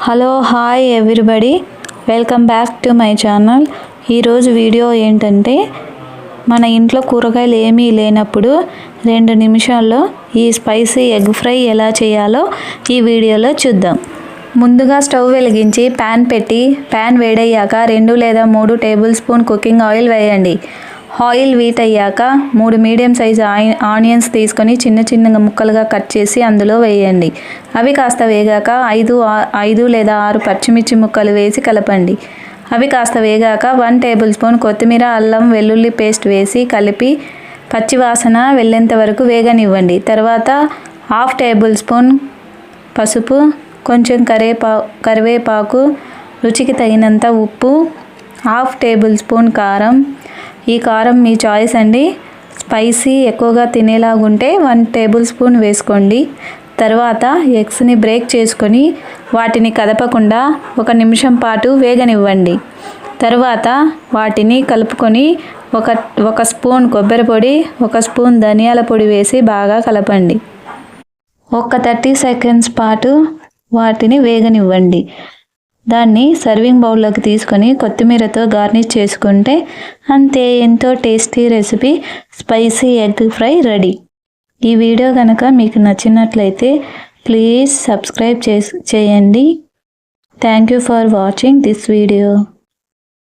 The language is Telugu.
Hello hi everybody, welcome back to my channel. ఈరోజు వీడియో ఏంటంటే మన ఇంట్లో కూరగాయలు ఏమీ లేనప్పుడు 2 నిమిషాల్లో ఈ స్పైసీ ఎగ్ ఫ్రై ఎలా చేయాలో ఈ వీడియోలో చూద్దాం. ముందుగా స్టవ్ వెలిగించి ప్యాన్ పెట్టి ప్యాన్ వేడయ్యాక 2 లేదా 3 టేబుల్ స్పూన్ కుకింగ్ ఆయిల్ వేయండి. ఆయిల్ హీట్ అయ్యాక 3 మీడియం సైజ్ ఆనియన్స్ తీసుకొని చిన్న చిన్నగా ముక్కలుగా కట్ చేసి అందులో వేయండి. అవి కాస్త వేగాక 5 లేదా 6 పచ్చిమిర్చి ముక్కలు వేసి కలపండి. అవి కాస్త వేగాక 1 టేబుల్ స్పూన్ కొత్తిమీర, అల్లం వెల్లుల్లి పేస్ట్ వేసి కలిపి పచ్చివాసన వెళ్ళేంత వరకు వేగనివ్వండి. తర్వాత 1/2 టేబుల్ స్పూన్ పసుపు, కొంచెం కరివేపాకు, రుచికి తగినంత ఉప్పు, 1/2 టేబుల్ స్పూన్ కారం. ఈ కారం మీ చాయిస్ అండి. స్పైసీ ఎక్కువగా తినేలాగుంటే 1 టేబుల్ స్పూన్ వేసుకోండి. తర్వాత ఎగ్స్ని బ్రేక్ చేసుకొని వాటిని కదపకుండా 1 నిమిషం పాటు వేగనివ్వండి. తర్వాత వాటిని కలుపుకొని ఒక స్పూన్ కొబ్బరి పొడి, 1 స్పూన్ ధనియాల పొడి వేసి బాగా కలపండి. 30 సెకండ్స్ పాటు వాటిని వేగనివ్వండి. దాన్ని సర్వింగ్ బౌల్లోకి తీసుకొని కొత్తిమీరతో గార్నిష్ చేసుకుంటే అంతే, ఎంతో tasty recipe spicy egg fry ready. ఈ వీడియో కనుక మీకు నచ్చినట్లయితే ప్లీజ్ సబ్స్క్రైబ్ చేయండి. Thank you for watching this video.